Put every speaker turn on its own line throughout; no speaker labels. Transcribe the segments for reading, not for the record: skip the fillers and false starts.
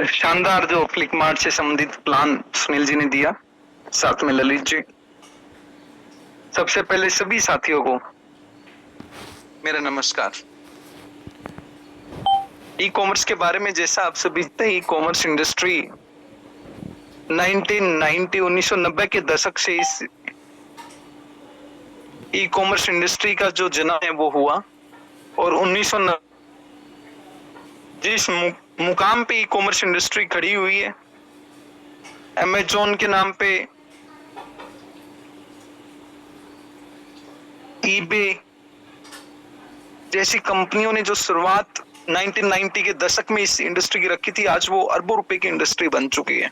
शानदार जो फ्लिपमार्ट से संबंधित प्लान सुनील जी ने दिया, साथ में ललित जी। सबसे पहले सभी साथियों को मेरा नमस्कार। ई कॉमर्स के बारे में जैसा आप सभी जानते हैं, ई कॉमर्स इंडस्ट्री 1990 के दशक से इस ई कॉमर्स इंडस्ट्री का जो जन्म है वो हुआ और 1990 जिस मुकाम पे ई कॉमर्स इंडस्ट्री खड़ी हुई है, अमेज़न के नाम पे, ईबे जैसी कंपनियों ने जो शुरुआत 1990 के दशक में इस इंडस्ट्री की रखी थी, आज वो अरबों रुपए की इंडस्ट्री बन चुकी है।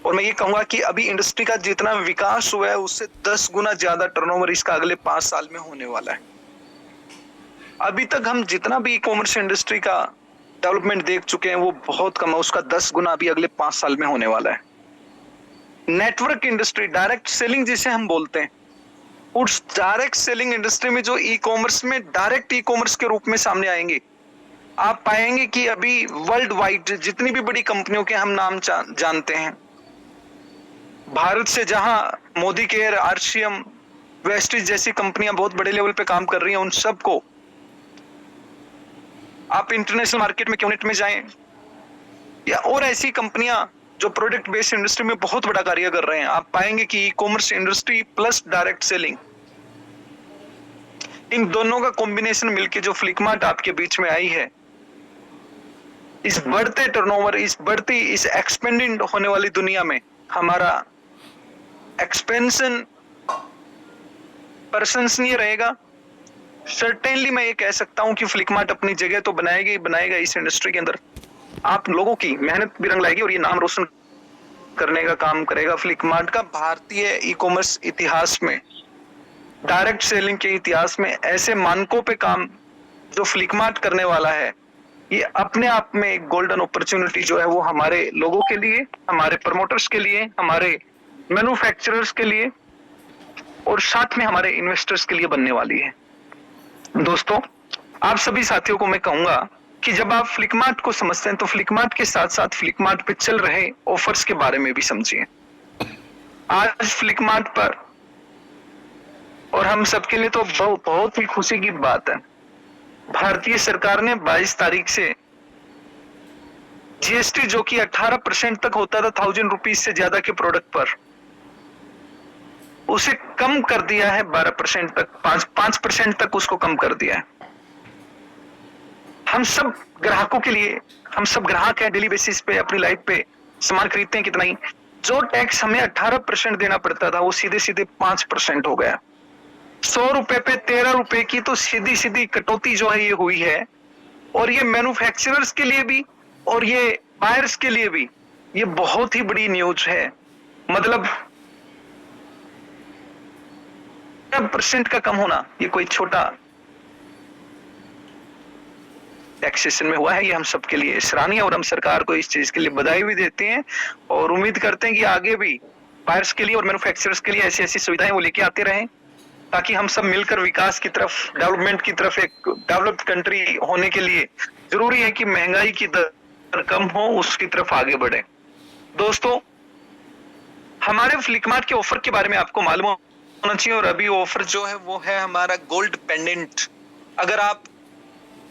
और मैं ये कहूंगा कि अभी इंडस्ट्री का जितना विकास हुआ है उससे 10 गुना ज्यादा टर्नओवर इसका अगले 5 साल में होने वाला है। अभी तक हम जितना भी ई कॉमर्स इंडस्ट्री का डेवलपमेंट देख चुके हैं वो बहुत कम है, उसका 10 गुना अभी अगले 5 साल में होने वाला है। नेटवर्क इंडस्ट्री, डायरेक्ट सेलिंग जिसे हम बोलते हैं, उस डायरेक्ट सेलिंग इंडस्ट्री में जो ई कॉमर्स में डायरेक्ट ई कॉमर्स के रूप में सामने आएंगे, आप पाएंगे कि अभी वर्ल्ड वाइड जितनी भी बड़ी कंपनियों के हम नाम जानते हैं, भारत से जहां मोदी केयर, आरसीएम, वेस्टिज जैसी कंपनियां बहुत बड़े लेवल पे काम कर रही हैं, उन सबको आप इंटरनेशनल मार्केट में क्यूनेट में जाएं या और ऐसी कंपनियां जो प्रोडक्ट बेस्ड इंडस्ट्री में बहुत बड़ा कार्य कर रहे हैं, आप पाएंगे कि e commerce industry plus direct selling, इन दोनों का कॉम्बिनेशन मिलके जो फ्लिपमार्ट आपके बीच में आई है, इस बढ़ते टर्नओवर, इस एक्सपेंडेड होने वाली दुनिया में हमारा एक्सपेंशन प्रशंसनीय रहेगा। सर्टेनली मैं ये कह सकता हूं कि फ्लिपमार्ट अपनी जगह तो बनाएगा ही बनाएगा इस इंडस्ट्री के अंदर। आप लोगों की मेहनत भी रंग लाएगी और ये नाम रोशन करने का काम करेगा। फ्लिपमार्ट का भारतीय ई कॉमर्स इतिहास में, डायरेक्ट सेलिंग के इतिहास में ऐसे मानकों पे काम जो फ्लिपमार्ट करने वाला है, ये अपने आप में एक गोल्डन अपॉर्चुनिटी जो है वो हमारे लोगों के लिए, हमारे प्रमोटर्स के लिए, हमारे मैन्युफैक्चरर्स के लिए और साथ में हमारे इन्वेस्टर्स के लिए बनने वाली है। दोस्तों, आप सभी साथियों को मैं कहूंगा कि जब आप फ्लिपमार्ट को समझते हैं तो फ्लिपमार्ट के साथ साथ फ्लिपमार्ट पे चल रहे ऑफर्स के बारे में भी समझिए। आज फ्लिपमार्ट पर, और हम सबके लिए तो बहुत ही खुशी की बात है, भारतीय सरकार ने 22 तारीख से जीएसटी जो कि 18% तक होता था 1000 रुपीज से ज्यादा के प्रोडक्ट पर, उसे कम कर दिया है 12% तक, 5% तक उसको कम कर दिया है। हम सब ग्राहकों के लिए, हम सब ग्राहक हैं, डेली बेसिस पे अपनी लाइफ पे सामान खरीदते हैं, कितना ही जो टैक्स हमें 18% देना पड़ता था वो सीधे सीधे 5% हो गया। 100 रुपए पे 13 रुपए की तो सीधी सीधी कटौती जो है ये हुई है। और ये मैन्युफैक्चरर्स के लिए भी और ये बायर्स के लिए भी ये बहुत ही बड़ी न्यूज है। मतलब 10% का कम होना ये कोई छोटा टैक्सेशन में हुआ है, ये हम सबके लिए सराहनीय, और हम सरकार को इस चीज के लिए बधाई भी देते हैं और उम्मीद करते हैं कि आगे भी बायर्स के लिए और मैन्युफैक्चरर्स के लिए ऐसी ऐसी सुविधाएं वो लेके आते रहें, ताकि हम सब मिलकर विकास की तरफ, डेवलपमेंट की तरफ, एक डेवलप्ड कंट्री होने के लिए जरूरी है कि महंगाई की दर कम हो, उसकी तरफ आगे बढ़े। दोस्तों, हमारे फ्लिपमार्ट के ऑफर के बारे में आपको मालूम होना चाहिए, और अभी ऑफर जो है वो है हमारा गोल्ड पेंडेंट। अगर आप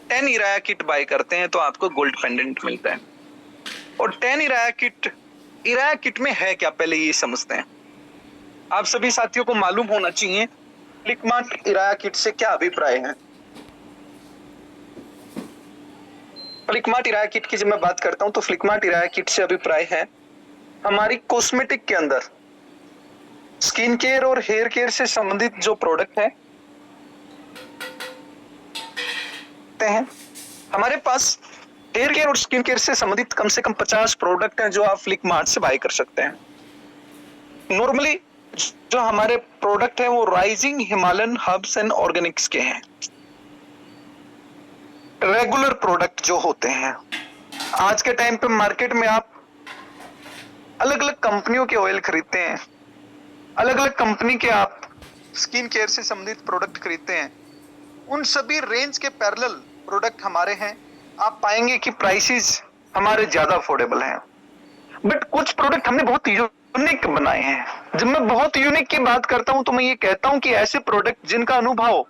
10 इराया किट बाय करते हैं तो आपको गोल्ड पेंडेंट मिलता है। और 10 इराया किट में है क्या, पहले ये समझते हैं। आप सभी साथियों को मालूम होना चाहिए फ्लिपमार्ट इराया किट से क्या अभिप्राय है। फ्लिपमार्ट इराया किट की जब मैं बात करता हूं तो फ्लिपमार्ट इराया किट से अभिप्राय है हमारी कॉस्मेटिक के अंदर स्किन केयर और हेयर केयर से संबंधित जो प्रोडक्ट है हमारे पास हेयर केयर और स्किन केयर से संबंधित कम से कम 50 प्रोडक्ट हैं जो आप फ्लिपमार्ट से बाय कर सकते हैं। नॉर्मली जो हमारे प्रोडक्ट हैं वो rising Himalayan herbs and Organics के हैं। रेगुलर प्रोडक्ट जो होते हैं, आज के टाइम पे मार्केट में आप अलग अलग कंपनियों के ऑयल खरीदते हैं, अलग अलग कंपनी के आप स्किन केयर से संबंधित प्रोडक्ट खरीदते हैं, उन सभी रेंज के पैरेलल प्रोडक्ट हमारे हैं। आप पाएंगे कि प्राइसेस हमारे ज्यादा अफोर्डेबल हैं। बट कुछ प्रोडक्ट हमने बहुत यूनिक बनाए हैं। जब मैं बहुत यूनिक की बात करता हूं तो मैं ये कहता हूं कि ऐसे प्रोडक्ट जिनका अनुभव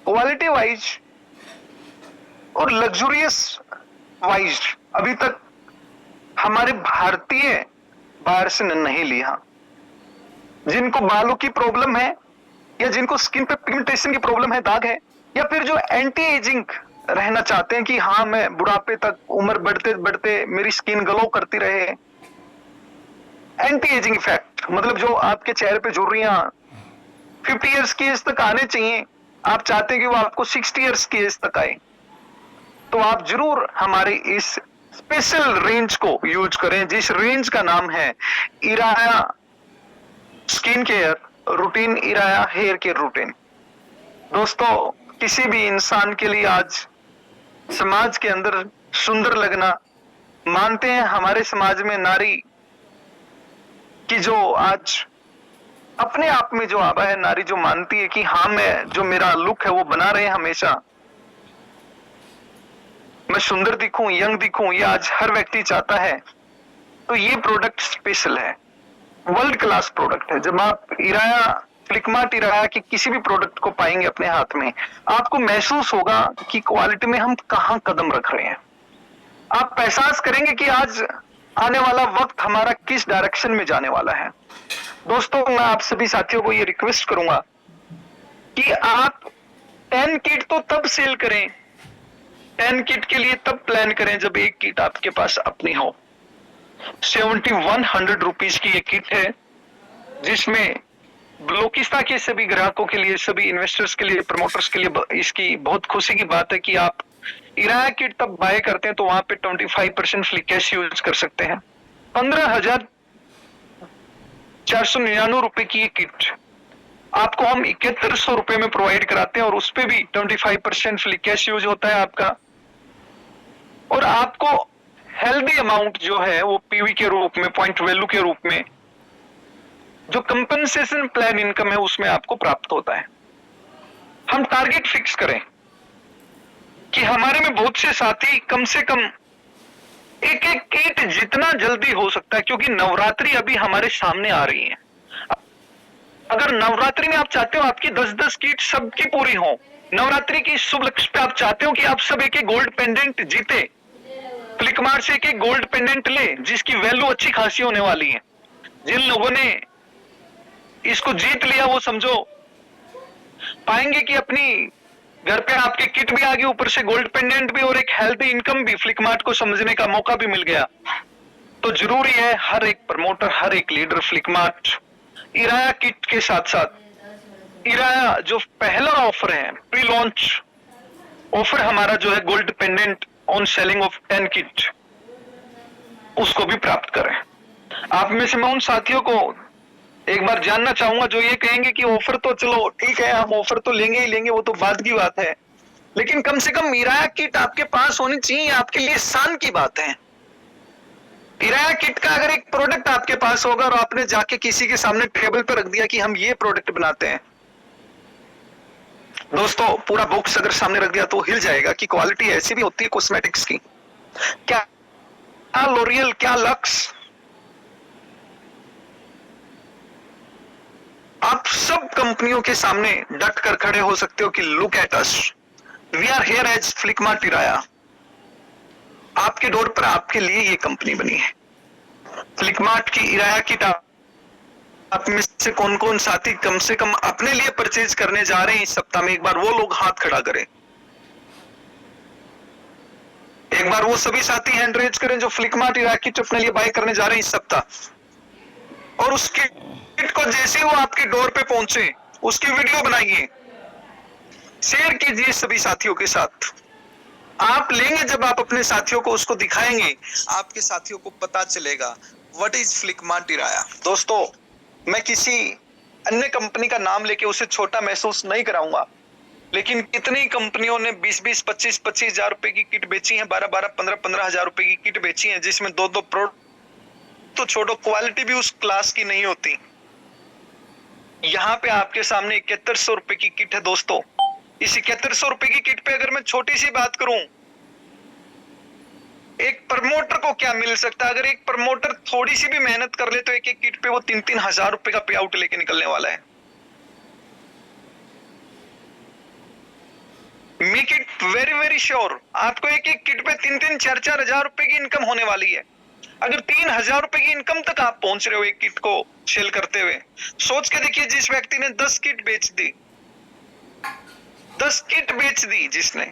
क्वालिटी वाइज और लग्जरियस वाइज अभी तक हमारे भारतीय बाहर से नहीं लिया। जिनको बालों की प्रॉब्लम है, या जिनको स्किन पे पिगमेंटेशन की प्रॉब्लम है, दाग है, या फिर जो एंटी एजिंग रहना चाहते हैं कि हाँ मैं बुढ़ापे तक उम्र बढ़ते बढ़ते मेरी स्किन ग्लो करती रहे, एंटी एजिंग इफेक्ट, मतलब जो आपके चेहरे पे झुर्रियां 50 इयर्स की एज तक आने चाहिए, आप चाहते हैं कि वो आपको 60 इयर्स की एज तक आए, तो आप जरूर हमारे इस स्पेशल रेंज को यूज करें, जिस रेंज का नाम है Iraya skin care routine, Iraya hair care routine. दोस्तों, किसी भी इंसान के लिए आज समाज के अंदर सुंदर लगना, मानते हैं हमारे समाज में नारी की जो आज अपने आप में जो आभा है, नारी जो मानती है कि हाँ मैं जो मेरा लुक है वो बना रहे हमेशा, मैं सुंदर दिखूं, यंग दिखूं, ये आज हर व्यक्ति चाहता है। तो ये प्रोडक्ट स्पेशल है, वर्ल्ड क्लास प्रोडक्ट है। जब आप इराया फ्लिकमार्ट इराया के किसी भी प्रोडक्ट को पाएंगे अपने हाथ में, आपको महसूस होगा कि क्वालिटी में हम कहां कदम रख रहे हैं। आप एहसास करेंगे कि आज आने वाला वक्त हमारा किस डायरेक्शन में जाने वाला है। दोस्तों, मैं आप सभी साथियों को ये रिक्वेस्ट करूंगा कि आप 10 किट तो तब सेल करें, 10 किट के लिए तब प्लान करें जब एक किट आपके पास अपनी हो। 7100 रुपीज की एक किट है, जिसमें ब्लोकिस्ता के सभी ग्राहकों के लिए, सभी इन्वेस्टर्स के लिए, प्रमोटर्स के लिए इसकी बहुत खुशी की बात है कि आप इराया किट तब बाय करते हैं तो वहां पे 25% फ्री कैश यूज कर सकते हैं। 15,499 रुपए की ये किट आपको हम 7100 रुपए में प्रोवाइड कराते हैं, और उस पे भी 25% फ्री कैश यूज होता है आपका, और आपको हेल्दी अमाउंट जो है वो पीवी के रूप में, पॉइंट वैल्यू के रूप में, जो कंपनसेशन प्लान इनकम है उसमें आपको प्राप्त होता है। हम टारगेट फिक्स करें कि हमारे में बहुत से साथी कम से कम एक एक किट जितना जल्दी हो सकता है, क्योंकि नवरात्रि अभी हमारे सामने आ रही है। अगर नवरात्रि में आप चाहते हो आपकी 10-10 किट सबकी पूरी हो, नवरात्रि की शुभ लक्ष्य पे आप चाहते हो कि आप सब एक एक गोल्ड पेंडेंट जीते, फ्लिकमार्ट से एक एक गोल्ड पेंडेंट ले जिसकी वैल्यू अच्छी खासी होने वाली है। जिन लोगों ने इसको जीत लिया वो समझो पाएंगे कि अपनी घर पे आपके किट भी आ गई, ऊपर से गोल्ड पेंडेंट भी, और एक हेल्थी इनकम भी, फ्लिकमार्ट को समझने का मौका भी मिल गया। तो जरूरी है हर एक प्रमोटर, हर एक लीडर फ्लिकमार्ट इराया किट के साथ साथ इराया जो पहला ऑफर है, प्री लॉन्च ऑफर हमारा जो है gold pendant on selling of 10 kit, उसको भी प्राप्त करें। आप में से मैं उन साथियों को एक बार जानना चाहूंगा जो ये कहेंगे कि ऑफर तो चलो ठीक है, हम ऑफर तो लेंगे ही लेंगे, वो तो बाद की बात है, लेकिन कम से कम इराया किट आपके पास होनी चाहिए, आपके लिए शान की बात है। इराया किट का अगर एक प्रोडक्ट आपके पास होगा और आपने जाके किसी के सामने टेबल पर रख दिया कि हम ये प्रोडक्ट बनाते हैं, दोस्तों पूरा बॉक्स अगर सामने रख दिया तो हिल जाएगा कि क्वालिटी ऐसी भी होती है कॉस्मेटिक्स की। क्या लोरियल, क्या लक्स, आप सब कंपनियों के सामने डट कर खड़े हो सकते हो कि look at us, we are here as Flickmart Iraya. आपके डोर पर आपके लिए ये कंपनी बनी है। फ्लिकमार्ट की इराया किट आप में से कौन कौन साथी कम से कम अपने लिए परचेज करने जा रहे हैं इस सप्ताह में, एक बार वो लोग हाथ खड़ा करें। एक बार वो सभी साथी हैंड रेज करें जो फ्लिकमार्ट इराया किट अपने लिए बाय करने जा रहे हैं इस सप्ताह। और उसकी किट को जैसे ही वो आपके डोर पे पहुंचे उसकी वीडियो बनाइए, शेयर कीजिए सभी साथियों के साथ। आप लेंगे, जब आप अपने साथियों को उसको दिखाएंगे, आपके साथियों को पता चलेगा व्हाट इज फ्लिकमार्ट इराया। दोस्तों, मैं किसी अन्य कंपनी का नाम लेके उसे छोटा महसूस नहीं कराऊंगा, लेकिन कितनी कंपनियों ने 20-20, 25-25 हजार रुपए की किट बेची है, 12-12, 15-15 हजार रुपए की किट बेची है, जिसमें 2-2 प्रोडक्ट तो छोड़ो, क्वालिटी भी उस क्लास की नहीं होती। यहाँ पे आपके सामने 7100 रुपए की किट है। दोस्तों, इस 7100 रुपए की किट पे अगर मैं छोटी सी बात करूं, एक प्रमोटर को क्या मिल सकता है? अगर एक प्रमोटर थोड़ी सी भी मेहनत कर ले तो एक एक किट पे वो 3-3 हजार रुपए का पे आउट लेके निकलने वाला है। Make it very very sure, आपको एक एक किट पे 3-3, 4-4 हजार रुपए की इनकम होने वाली है। अगर 3,000 रुपए की इनकम तक आप पहुंच रहे हो एक किट को सेल करते हुए, सोच के देखिए जिस व्यक्ति ने 10 किट बेच दी, 10 किट बेच दी जिसने,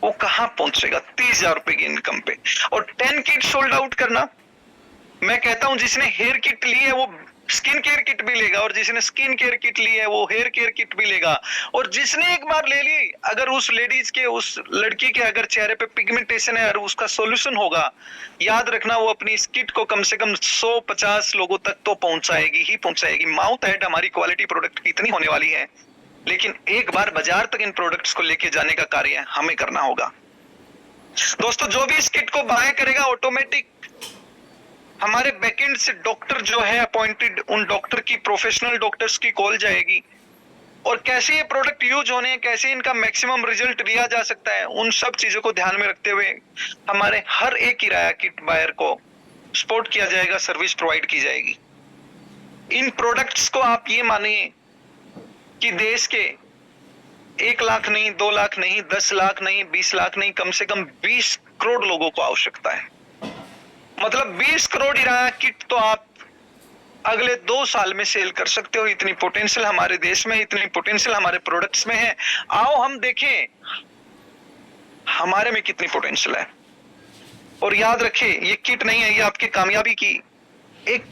वो कहां पहुंचेगा 30,000 रुपए की इनकम पे। और 10 किट सोल्ड आउट करना, मैं कहता हूं जिसने हेयर किट ली है वो स्किन केयर किट भी लेगा, और जिसने स्किन केयर किट ली है वो हेयर केयर किट भी लेगा। और जिसने एक बार ले ली, अगर उस लेडीज के, उस लड़की के अगर चेहरे पे पिगमेंटेशन है और उसका सॉल्यूशन होगा, याद रखना वो अपनी इस किट को कम से कम 100-50 लोगों तक तो पहुंचाएगी ही पहुंचाएगी। माउथ एड हमारी क्वालिटी प्रोडक्ट की इतनी होने वाली है, लेकिन एक बार बाजार तक इन प्रोडक्ट्स को लेके जाने का कार्य हमें करना होगा। दोस्तों, जो भी इस किट को बाय करेगा, ऑटोमेटिक हमारे बैकएंड से डॉक्टर जो है अपॉइंटेड, उन डॉक्टर की, प्रोफेशनल डॉक्टर्स की कॉल जाएगी, और कैसे ये प्रोडक्ट यूज होने हैं, कैसे इनका मैक्सिमम रिजल्ट लिया जा सकता है, उन सब चीजों को ध्यान में रखते हुए हमारे हर एक किराया किट बायर को सपोर्ट किया जाएगा, सर्विस प्रोवाइड की जाएगी। इन प्रोडक्ट्स को आप ये मानिए कि देश के 1 लाख नहीं, 2 लाख नहीं, 10 लाख नहीं, 20 लाख नहीं, कम से कम 20 करोड़ लोगों को आवश्यकता है। मतलब 20 करोड़ किराया किट तो आप अगले 2 साल में सेल कर सकते हो। इतनी पोटेंशियल हमारे देश में, इतनी पोटेंशियल हमारे प्रोडक्ट्स में है। आओ हम देखें हमारे में कितनी पोटेंशियल है। और याद रखें, ये किट नहीं है, ये आपकी कामयाबी की एक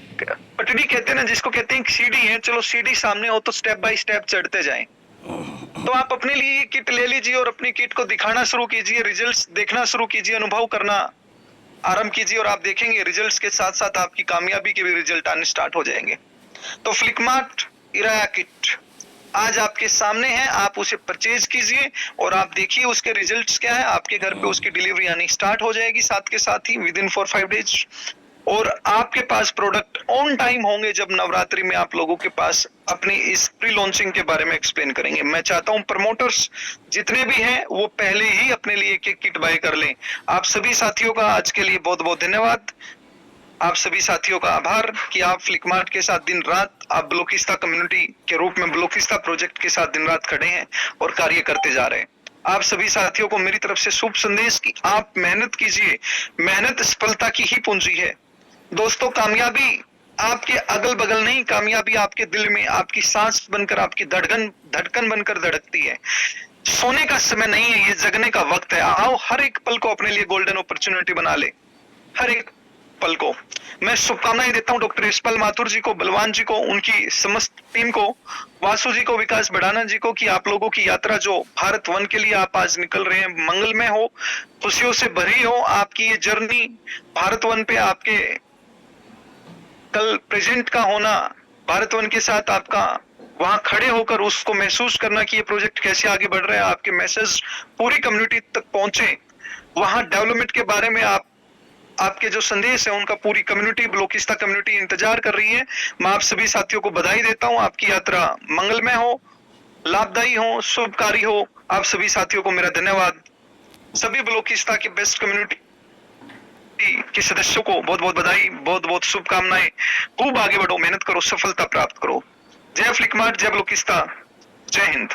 पटड़ी कहते हैं ना, जिसको कहते हैं सीढ़ी है। चलो सीढ़ी सामने हो तो स्टेप बाय स्टेप चढ़ते जाएं। तो आप अपने लिए ये किट ले लीजिए और अपनी किट को दिखाना शुरू कीजिए, रिजल्ट्स देखना शुरू कीजिए, अनुभव करना आरंभ कीजिए, और आप देखेंगे रिजल्ट्स के साथ साथ आपकी कामयाबी के भी रिजल्ट आने स्टार्ट हो जाएंगे। तो फ्लिकमार्ट इराया किट आज आपके सामने है, आप उसे परचेज कीजिए और आप देखिए उसके रिजल्ट्स क्या है। आपके घर पे उसकी डिलीवरी आनी स्टार्ट हो जाएगी साथ के साथ ही विद इन 4-5 डेज, और आपके पास प्रोडक्ट ऑन टाइम होंगे जब नवरात्रि में आप लोगों के पास अपनी इस प्री लॉन्चिंग के बारे में एक्सप्लेन करेंगे। मैं चाहता हूं प्रमोटर्स जितने भी हैं वो पहले ही अपने लिए एक एक किट बाय कर लें। आप सभी साथियों का आज के लिए बहुत बहुत धन्यवाद। आप सभी साथियों का आभार कि आप फ्लिकमार्ट के साथ दिन रात, आप ब्लॉकिस्ता कम्युनिटी के रूप में ब्लॉकिस्ता प्रोजेक्ट के साथ दिन रात खड़े हैं और कार्य करते जा रहे हैं। आप सभी साथियों को मेरी तरफ से शुभ संदेश कि आप मेहनत कीजिए, मेहनत सफलता की ही पूंजी है। दोस्तों, कामयाबी आपके अगल बगल नहीं, कामयाबी आपके दिल में, आपकी सांस बनकर, आपकी धड़कन बनकर धड़कती है। सोने का समय नहीं है, ये जगने का वक्त है। आओ हर एक पल को अपने लिए गोल्डन अपॉर्चुनिटी बना ले, हर एक पल को। मैं शुभकामनाएं देता हूं डॉक्टर यशपाल माथुर जी को, बलवान जी को, उनकी समस्त टीम को, वासु जी को, विकास बड़ाना जी को, कि आप लोगों की यात्रा जो भारत वन के लिए आप आज निकल रहे हैं मंगलमय हो, खुशियों से भरी हो। आपकी ये जर्नी भारत वन पे आपके कल प्रेजेंट का होना, भारत वन के साथ आपका वहां खड़े होकर उसको महसूस करना कि ये प्रोजेक्ट कैसे आगे बढ़ रहा है, आपके मैसेज पूरी कम्युनिटी तक पहुंचे, वहां डेवलपमेंट के बारे में आपके जो संदेश है उनका पूरी कम्युनिटी, ब्लॉकिस्ता कम्युनिटी इंतजार कर रही है। मैं आप सभी साथियों को बधाई देता हूं। आपकी यात्रा मंगलमय हो, लाभदायी हो, शुभकारी हो। आप सभी साथियों को मेरा धन्यवाद। सभी ब्लॉकिस्ता के बेस्ट कम्युनिटी के सदस्यों को बहुत बहुत बधाई, बहुत बहुत शुभकामनाएं। खूब आगे बढ़ो, मेहनत करो, सफलता प्राप्त करो। जय फ्लिकमार्ट, जय ब्लॉकिस्ता, जय हिंद।